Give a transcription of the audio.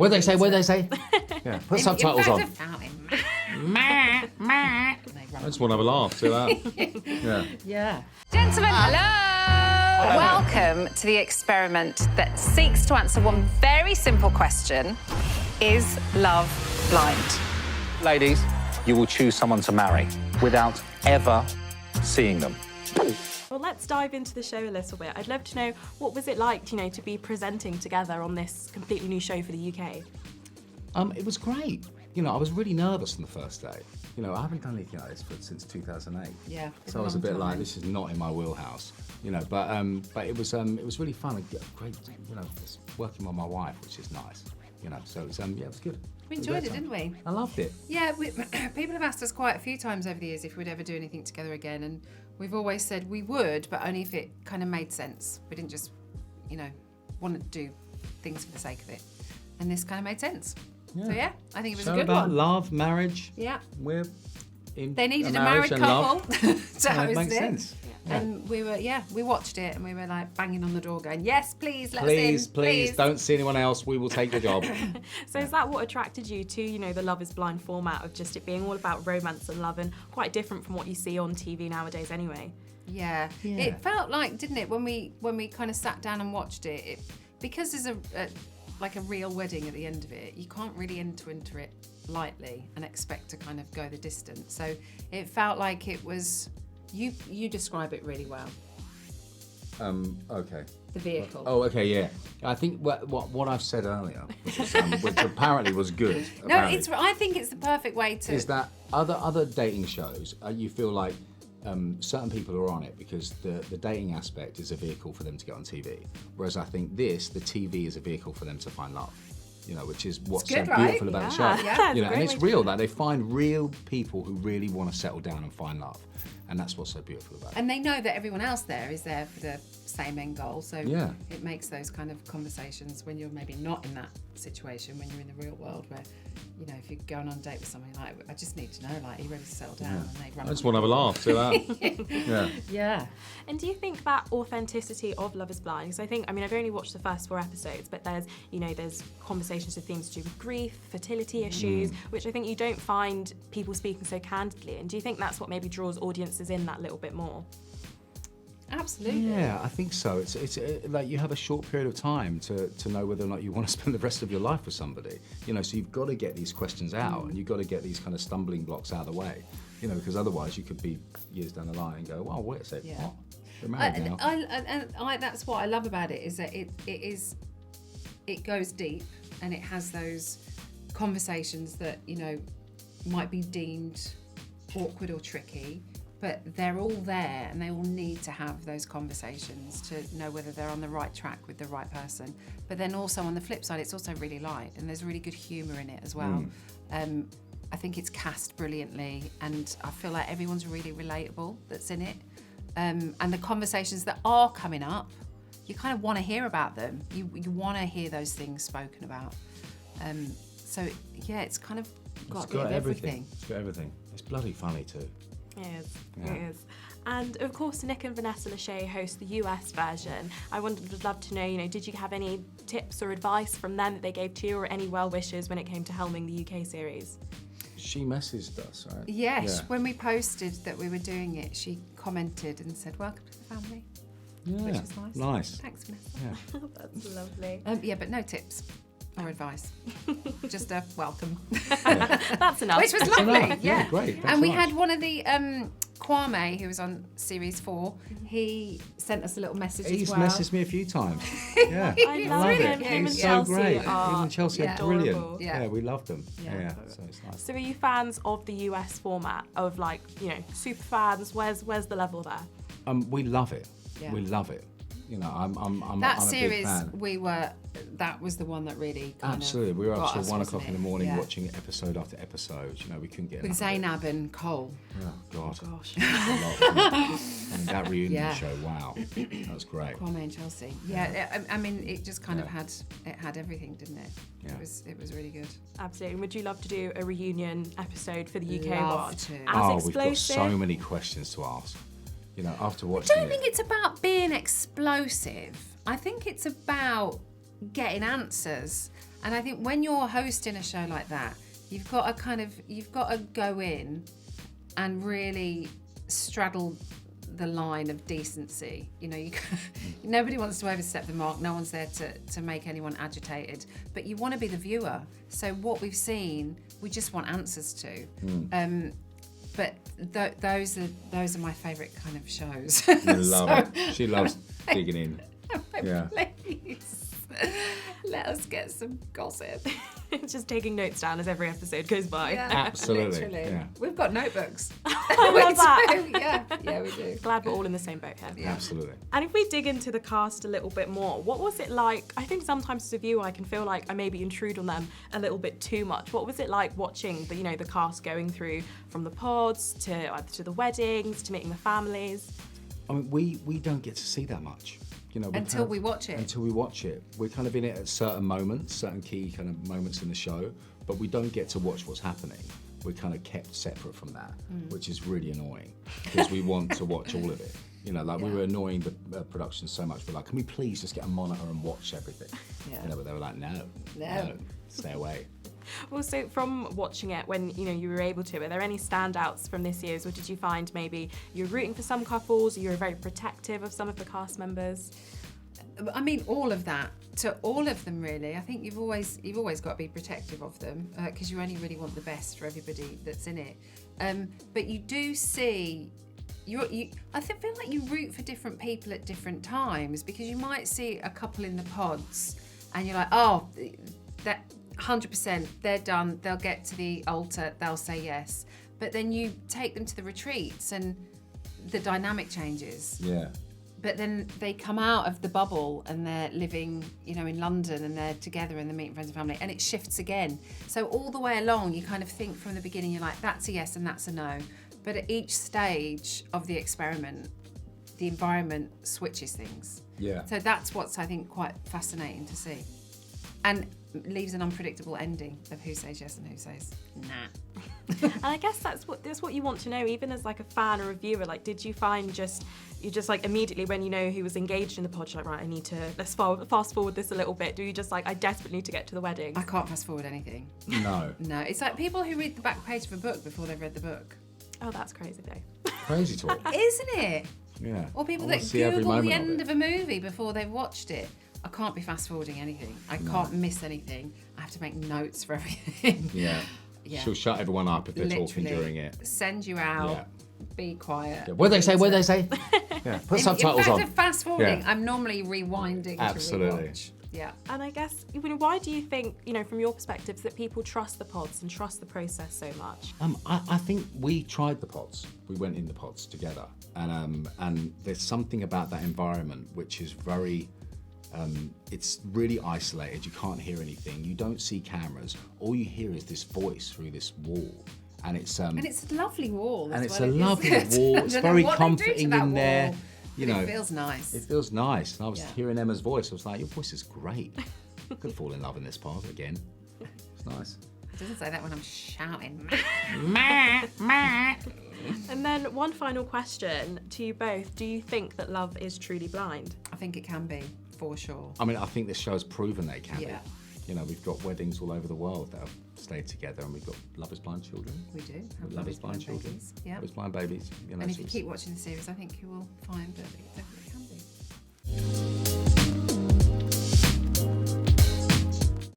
What did they say? Yeah, put subtitles on. I just want to have a laugh. See that? Yeah. Gentlemen, hello! Welcome to the experiment that seeks to answer one very simple question. Is love blind? Ladies, you will choose someone to marry without ever seeing them. Well, let's dive into the show a little bit. I'd love to know, what was it like, to be presenting together on this completely new show for the UK? It was great. I was really nervous on the first day. I haven't done anything like this since 2008. Yeah. So I was a bit like, this is not in my wheelhouse. But it was really fun and great. Just working with my wife, which is nice. So it was it was good. We enjoyed it, didn't we? I loved it. Yeah, people have asked us quite a few times over the years if we'd ever do anything together again, and we've always said we would, but only if it kind of made sense. We didn't just, want to do things for the sake of it. And this kind of made sense. Yeah. So yeah, I think it was So a good about one. love, marriage. Yeah. We're in They needed a marriage married and couple love. to host It makes it. sense. Yeah. And we watched it and we were like banging on the door going, yes, please, let us Please, in. please, don't see anyone else. We will take the job. So is that what attracted you to, the Love is Blind format of just it being all about romance and love, and quite different from what you see on TV nowadays anyway? Yeah. It felt like, didn't it, when we kind of sat down and watched it, because there's a real wedding at the end of it, you can't really enter it lightly and expect to kind of go the distance. So it felt like it was, you describe it really well. Okay. The vehicle. Oh, okay, yeah. I think what I've said earlier, which apparently was good. No, I think it's the perfect way to. Is that other dating shows? You feel like certain people are on it because the dating aspect is a vehicle for them to get on TV, whereas I think the TV is a vehicle for them to find love. Which is what's good, so right? beautiful about the show. Yeah. And it's real. That they find real people who really want to settle down and find love, and that's what's so beautiful about it. And they know that everyone else there is there for the same end goal, so it makes those kind of conversations when you're maybe not in that situation, when you're in the real world, where if you're going on a date with somebody, like, I just need to know, like, are you ready to settle down? And they run. I just want to have a laugh. See that? Yeah. And do you think that authenticity of Love is Blind, because I think, I've only watched the first 4 episodes, but there's, there's conversations with themes to do with grief, fertility issues, which I think you don't find people speaking so candidly. And do you think that's what maybe draws audiences in that little bit more? Absolutely. Yeah, I think so. It's like you have a short period of time to know whether or not you want to spend the rest of your life with somebody. So you've got to get these questions out, and you've got to get these kind of stumbling blocks out of the way. Because otherwise you could be years down the line and go, well, wait a second, what? We're married now. I that's what I love about it, is that it goes deep, and it has those conversations that might be deemed awkward or tricky, but they're all there, and they all need to have those conversations to know whether they're on the right track with the right person. But then also on the flip side, it's also really light, and there's really good humour in it as well. I think it's cast brilliantly, and I feel like everyone's really relatable that's in it. And the conversations that are coming up, you kind of want to hear about them. You want to hear those things spoken about. So yeah, it's kind of got a bit of everything. It's got everything. It's bloody funny too. It is. And of course, Nick and Vanessa Lachey host the US version. I would love to know, did you have any tips or advice from them that they gave to you, or any well wishes when it came to helming the UK series? She messaged us, right? Yes, when we posted that we were doing it, she commented and said, "Welcome to the family." Yeah, which is nice. Nice. Thanks, Vanessa. Yeah. That's lovely. Yeah, but no tips or advice. Just a welcome. That's enough. Which was lovely. Enough. Yeah, great. Thanks And we so much. had one of the Kwame, who was on series 4. He sent us a little message He's as well. messaged me a few times. Yeah, I love it. him. Him and He's so Chelsea great. Him are and Chelsea are adorable. brilliant. Yeah. Yeah, we loved them. Yeah. Yeah, so it's nice. So are you fans of the US format, of super fans? Where's the level there? We love it. Yeah. We love it. I'm That a big series, fan. that was the one that really kind Absolutely, of we were up got till us, 1 wasn't o'clock in it? the morning Yeah. watching episode after episode. We couldn't get With enough of it. Zainab and Cole. Oh God. Gosh. That reunion Yeah. show, wow, that was great. Kwame and Chelsea. Yeah, I mean, it just kind of had everything, didn't it? Yeah. It was really good. Absolutely. And would you love to do a reunion episode for the UK Love one? to. As We've got explosive? so many questions to ask. After I watching don't it. think it's about being explosive. I think it's about getting answers. And I think when you're hosting a show like that, you've got to go in and really straddle the line of decency. You know, nobody wants to overstep the mark. No one's there to make anyone agitated. But you want to be the viewer. So what we've seen, we just want answers to. But those are my favourite kind of shows. I love it. She loves digging in. Yeah. Please, let us get some gossip. Just taking notes down as every episode goes by. Yeah, Absolutely. literally. Yeah. We've got notebooks. I love that. Yeah, we do. Glad we're all in the same boat here. Yeah. Absolutely. And if we dig into the cast a little bit more, what was it like? I think sometimes as a viewer, I can feel like I maybe intrude on them a little bit too much. What was it like watching the cast going through from the pods to the weddings to meeting the families? I mean, we don't get to see that much. You know, Until we watch it. Until we watch it. We're kind of in it at certain moments, certain key kind of moments in the show, but we don't get to watch what's happening. We're kind of kept separate from that, which is really annoying because we want to watch all of it. You know, like we were annoying the production so much. We're like, can we please just get a monitor and watch everything? Yeah. You know, but they were like, no, stay away. Well, so from watching it when you were able to, are there any standouts from this year's, or did you find maybe you're rooting for some couples, or you're very protective of some of the cast members? I mean, all of that. To all of them, really. I think you've always got to be protective of them because you only really want the best for everybody that's in it. But you do see. I feel like you root for different people at different times because you might see a couple in the pods and you're like, oh, that 100%, they're done, they'll get to the altar, they'll say yes. But then you take them to the retreats and the dynamic changes. Yeah. But then they come out of the bubble and they're living, in London and they're together and they're meeting friends and family and it shifts again. So all the way along, you kind of think from the beginning, you're like, that's a yes and that's a no. But at each stage of the experiment, the environment switches things. Yeah. So that's what's, I think, quite fascinating to see. And leaves an unpredictable ending of who says yes and who says nah. And I guess that's what you want to know, even as like a fan or a viewer. Like, did you find you just like immediately when you know who was engaged in the pod, you're like, right, let's fast forward this a little bit. Do you just like, I desperately need to get to the wedding? I can't fast forward anything. No. No, it's like people who read the back page of a book before they've read the book. Oh, that's crazy though. Crazy talk. Isn't it? Yeah. Or people I wanna that see every Google the moment end it. of a movie before they've watched it. I can't be fast forwarding anything. I can't miss anything. I have to make notes for everything. Yeah. Yeah. She'll shut everyone up if they're talking Literally. during it. Send you out. Yeah. Be quiet. Yeah. What do they say? What do they say? Yeah. Put subtitles in fact, on. of fast forwarding, Yeah. I'm normally rewinding Absolutely. to rewatch. Yeah. And I guess, why do you think, from your perspectives, that people trust the pods and trust the process so much? I think we tried the pods. We went in the pods together, and there's something about that environment which is very. It's really isolated. You can't hear anything. You don't see cameras. All you hear is this voice through this wall, and it's a lovely wall. and as it's well, a lovely isn't it? wall. I It's don't know very what they do to comforting that in there. wall, You but know, it feels nice. It feels nice. And I was Yeah. hearing Emma's voice. I was like, your voice is great. I could fall in love in this pod again. It's nice. It doesn't say that when I'm shouting. And then one final question to you both. Do you think that love is truly blind? I think it can be, for sure. I mean, I think this show's proven they can Yeah. be. We've got weddings all over the world that have stayed together, and we've got Love is Blind children. We do. Love is Blind children. babies. Yeah. Love is Blind babies. And if so you keep watching the series, I think you will find that it definitely